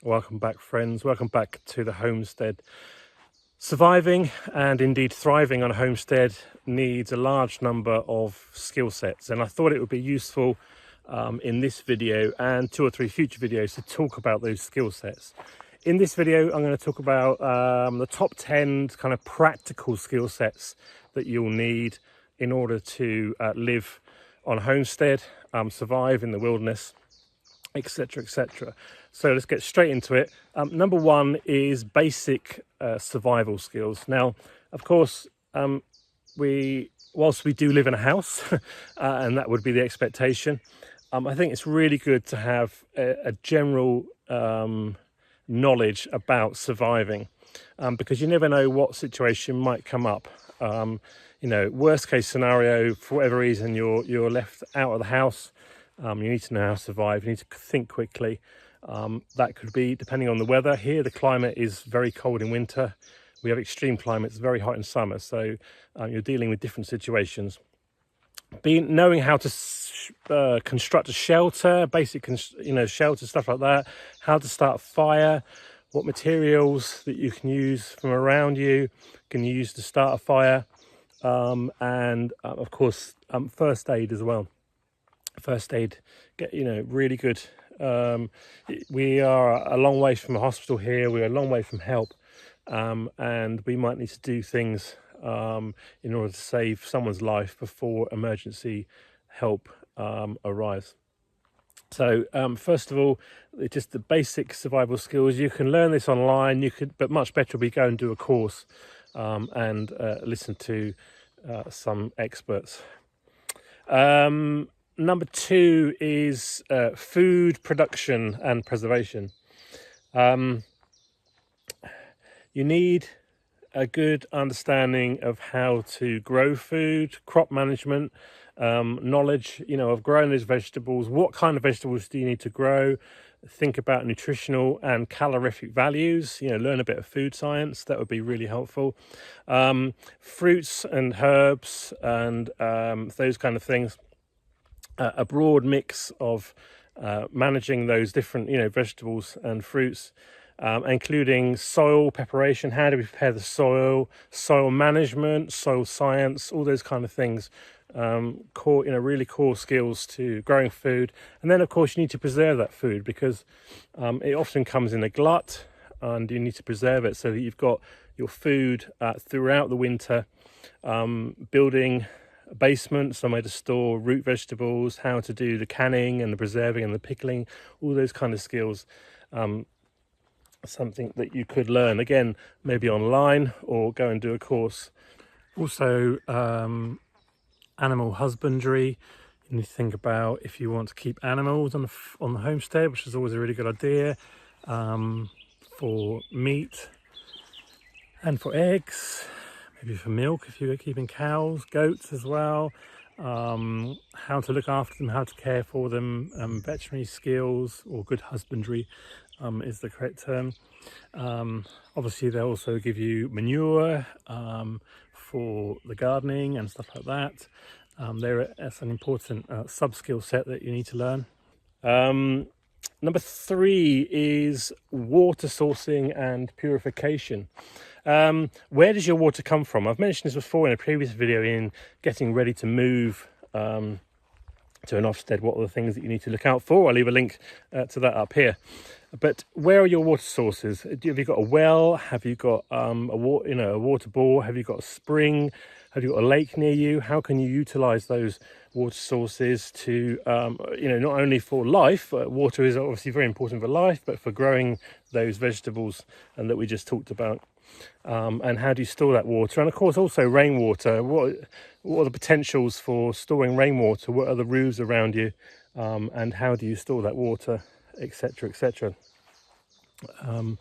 Welcome back, friends. Welcome back to the homestead. Surviving and indeed thriving on a homestead needs a large number of skill sets, and I thought it would be useful in this video and 2 or 3 future videos to talk about those skill sets. In this video, I'm going to talk about the top 10 kind of practical skill sets that you'll need in order to live on a homestead, survive in the wilderness, etc, etc. So let's get straight into it. Number 1 is basic survival skills. Now, of course, whilst we do live in a house, and that would be the expectation, I think it's really good to have a general knowledge about surviving, because you never know what situation might come up. Worst case scenario, for whatever reason, you're left out of the house. You need to know how to survive. You need to think quickly. That could be depending on the weather. Here, the climate is very cold in winter. We have extreme climates, very hot in summer. So you're dealing with different situations. Knowing how to construct a shelter, basic, shelter, stuff like that. How to start a fire. What materials that you can use from around you can you use to start a fire. And of course, first aid as well. First aid, really good. We are a long way from a hospital here. We're a long way from help, and we might need to do things in order to save someone's life before emergency help arrives. So first of all, just the basic survival skills. You can learn this online. But much better we go and do a course and listen to some experts. Number 2 is food production and preservation. You need a good understanding of how to grow food, crop management, knowledge, of growing those vegetables. What kind of vegetables do you need to grow? Think about nutritional and calorific values, learn a bit of food science. That would be really helpful. Fruits and herbs and those kind of things. A broad mix of managing those different, vegetables and fruits, including soil preparation. How do we prepare the soil management, soil science, all those kind of things. Really core skills to growing food. And then, of course, you need to preserve that food because it often comes in a glut, and you need to preserve it so that you've got your food throughout the winter. Building a basement, somewhere to store root vegetables, how to do the canning and the preserving and the pickling, all those kind of skills. Something that you could learn, again, maybe online or go and do a course. Also, animal husbandry. You need to think about if you want to keep animals on the homestead, which is always a really good idea, for meat and for eggs. Maybe for milk if you're keeping cows, goats as well. How to look after them, how to care for them. Veterinary skills or good husbandry is the correct term. Obviously, they'll also give you manure for the gardening and stuff like that. That's an important sub-skill set that you need to learn. Number 3 is water sourcing and purification. Where does your water come from? I've mentioned this before in a previous video in getting ready to move to an homestead. What are the things that you need to look out for? I'll leave a link to that up here. But where are your water sources? Have you got a well? Have you got a water bore? Have you got a spring? Have you got a lake near you? How can you utilize those water sources to, not only for life, water is obviously very important for life, but for growing those vegetables and that we just talked about. And how do you store that water? And of course, also rainwater. What are the potentials for storing rainwater? What are the roofs around you? And how do you store that water, etc., etc. And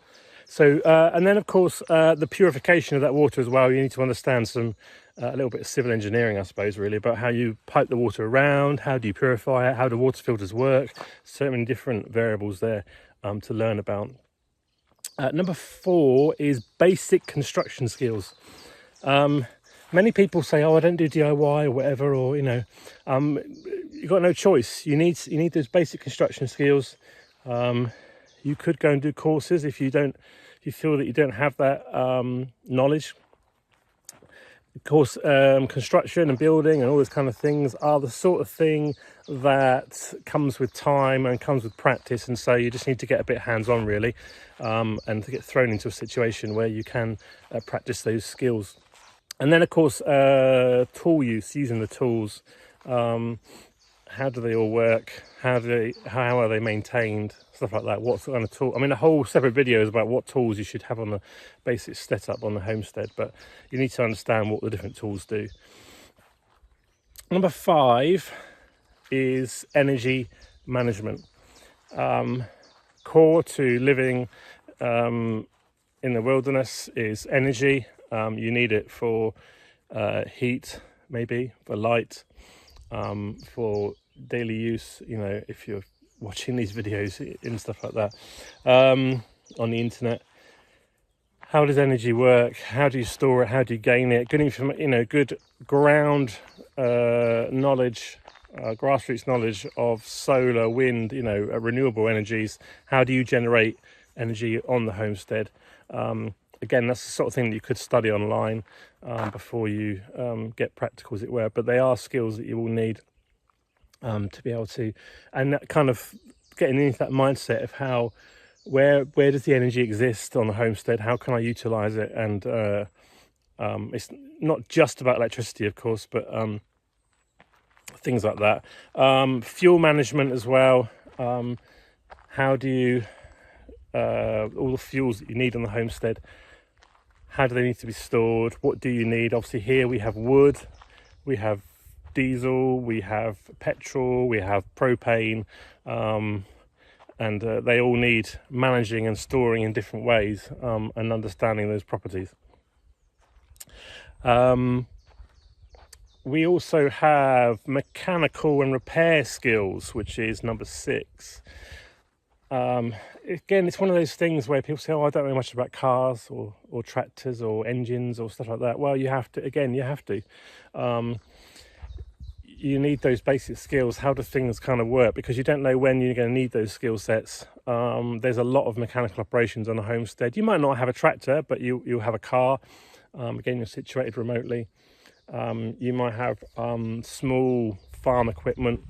then, of course, the purification of that water as well. You need to understand a little bit of civil engineering, I suppose, really, about how you pipe the water around, how do you purify it, how do water filters work. So many different variables there to learn about. Number 4 is basic construction skills. Many people say, "Oh, I don't do DIY or whatever," or you've got no choice. You need those basic construction skills. You could go and do courses if you feel that you don't have that knowledge. Of course, construction and building and all those kind of things are the sort of thing that comes with time and comes with practice, and so you just need to get a bit hands-on really, and to get thrown into a situation where you can practice those skills. And then of course tool use, using the tools. How do they all work? How are they maintained? Stuff like that. What kind of tool? I mean, a whole separate video is about what tools you should have on the basic setup on the homestead, but you need to understand what the different tools do. Number 5 is energy management. Core to living in the wilderness is energy. You need it for heat, maybe for light, for daily use, if you're watching these videos and stuff like that on the internet. How does energy work? How do you store it? How do you gain it? Good ground knowledge, grassroots knowledge of solar, wind, renewable energies. How do you generate energy on the homestead? Again, that's the sort of thing that you could study online before you get practical, as it were. But they are skills that you will need to be able to, and that kind of getting into that mindset of where does the energy exist on the homestead? How can I utilize it? And it's not just about electricity, of course, but things like that. Fuel management as well. How do you all the fuels that you need on the homestead, how do they need to be stored? What do you need? Obviously here we have wood, we have diesel, we have petrol, we have propane, and they all need managing and storing in different ways, and understanding those properties. We also have mechanical and repair skills, which is number 6. Again, it's one of those things where people say, I don't know much about cars or tractors or engines or stuff like that. Well, you have to. You need those basic skills. How do things kind of work? Because you don't know when you're going to need those skill sets. There's a lot of mechanical operations on a homestead. You might not have a tractor, but you'll have a car. Again, you're situated remotely. You might have small farm equipment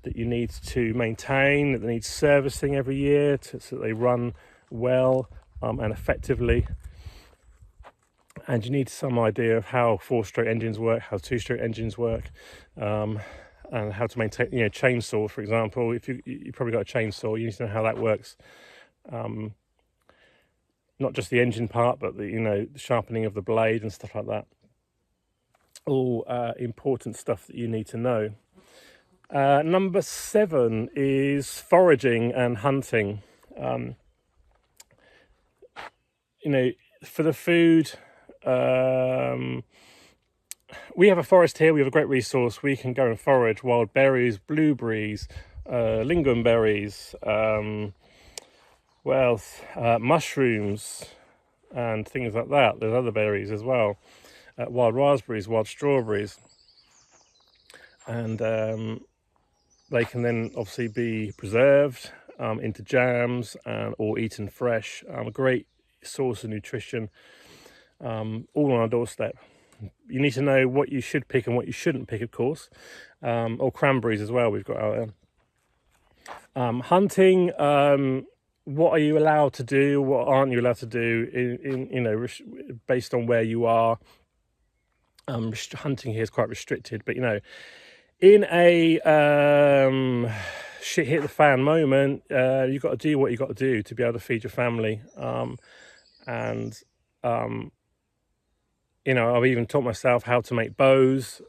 that you need to maintain, that needs servicing every year so that they run well and effectively. And you need some idea of how 4-stroke engines work, how 2-stroke engines work, and how to maintain, chainsaw, for example. If you probably got a chainsaw, you need to know how that works. Not just the engine part, but the sharpening of the blade and stuff like that. All important stuff that you need to know. Number 7 is foraging and hunting. For the food, we have a forest here. We have a great resource. We can go and forage wild berries, blueberries, lingonberries, mushrooms, and things like that. There's other berries as well, wild raspberries, wild strawberries, and they can then obviously be preserved into jams or eaten fresh. A great source of nutrition, all on our doorstep. You need to know what you should pick and what you shouldn't pick, of course. Or cranberries as well, we've got out there. Hunting, what are you allowed to do? What aren't you allowed to do? Based on where you are. Hunting here is quite restricted, but in a shit hit the fan moment, you've got to do what you've got to do to be able to feed your family. I've even taught myself how to make bows,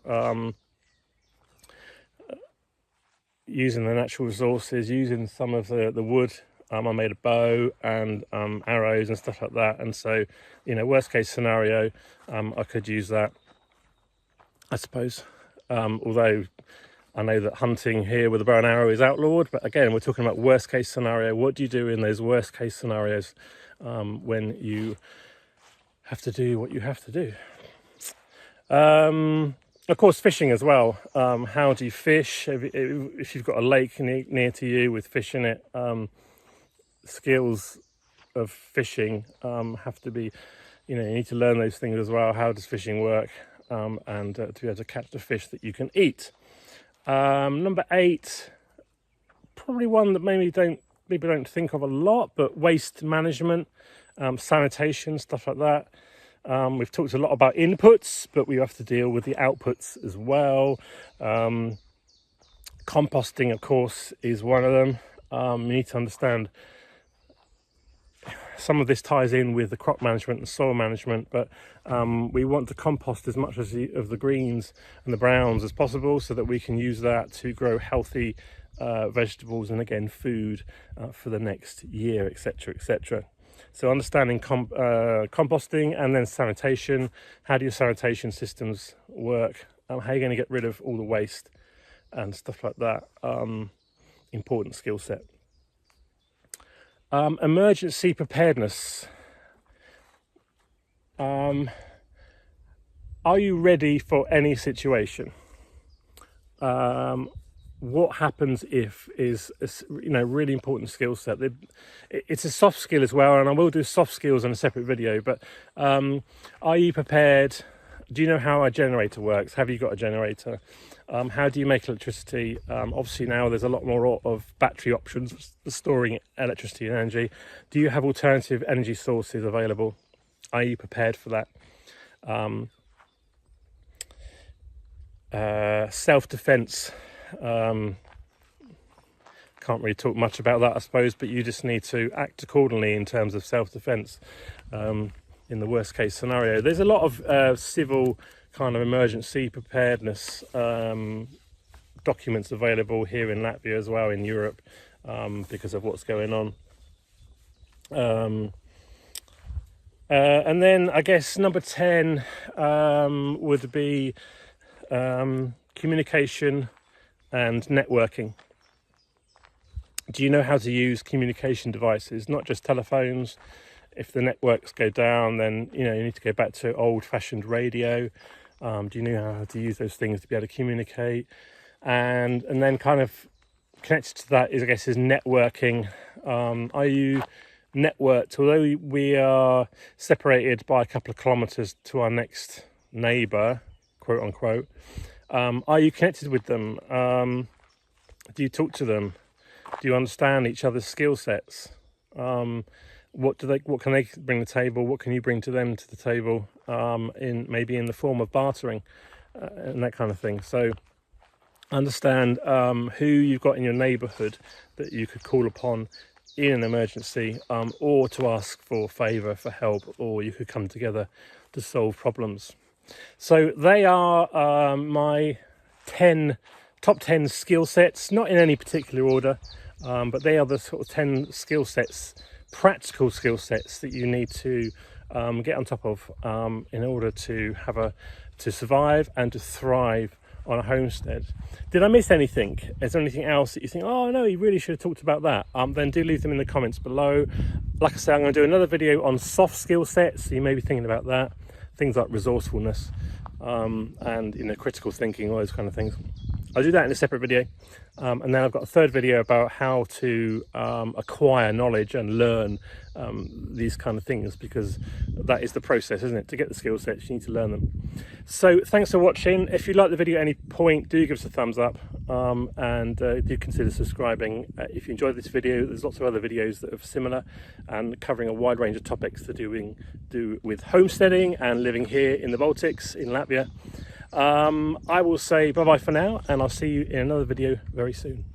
using the natural resources, using some of the wood. I made a bow and arrows and stuff like that. And so, worst case scenario, I could use that, I suppose. Although I know that hunting here with a bow and arrow is outlawed, but again, we're talking about worst case scenario. What do you do in those worst case scenarios when you have to do what you have to do? Of course, fishing as well. How do you fish? If you've got a lake near to you with fish in it, skills of fishing have to be, you need to learn those things as well. How does fishing work? And to be able to catch the fish that you can eat. Number 8, probably one that people don't think of a lot, but waste management, sanitation, stuff like that. We've talked a lot about inputs, but we have to deal with the outputs as well. Composting, of course, is one of them. You need to understand some of this ties in with the crop management and soil management, but we want to compost as much of the greens and the browns as possible so that we can use that to grow healthy vegetables and again food for the next year, etc., etc. So understanding composting and then sanitation. How do your sanitation systems work? How are you going to get rid of all the waste and stuff like that? Important skill set. Emergency preparedness. Are you ready for any situation? What happens if is a really important skill set. It's a soft skill as well, and I will do soft skills on a separate video, but are you prepared? Do you know how a generator works? Have you got a generator? How do you make electricity? Obviously now there's a lot more of battery options for storing electricity and energy. Do you have alternative energy sources available? Are you prepared for that? Self-defense. Can't really talk much about that, I suppose, but you just need to act accordingly in terms of self-defense in the worst case scenario. There's a lot of civil kind of emergency preparedness documents available here in Latvia as well, in Europe, because of what's going on. And then I guess number 10 would be communication and networking. Do you know how to use communication devices, not just telephones? If the networks go down, then you need to go back to old-fashioned radio. Do you know how to use those things to be able to communicate? And then kind of connected to that is, I guess, is networking. Are you networked? Although we are separated by a couple of kilometres to our next neighbour, quote unquote, are you connected with them? Do you talk to them? Do you understand each other's skill sets? What can they bring to the table? What can you bring to them to the table? Maybe in the form of bartering and that kind of thing. So understand who you've got in your neighbourhood that you could call upon in an emergency, or to ask for favour, for help, or you could come together to solve problems. So they are my top 10 skill sets, not in any particular order, but they are the sort of 10 skill sets, practical skill sets that you need to get on top of in order to survive and to thrive on a homestead. Did I miss anything? Is there anything else that you think, oh no, you really should have talked about that? Then do leave them in the comments below. Like I say, I'm going to do another video on soft skill sets, so you may be thinking about that. Things like resourcefulness and critical thinking, all those kind of things. I'll do that in a separate video, and then I've got a third video about how to acquire knowledge and learn these kind of things, because that is the process, isn't it? To get the skill sets, you need to learn them. So thanks for watching. If you like the video at any point, do give us a thumbs up, and do consider subscribing. If you enjoyed this video, there's lots of other videos that are similar and covering a wide range of topics to do with homesteading and living here in the Baltics, in Latvia. I will say bye-bye for now, and I'll see you in another video very soon.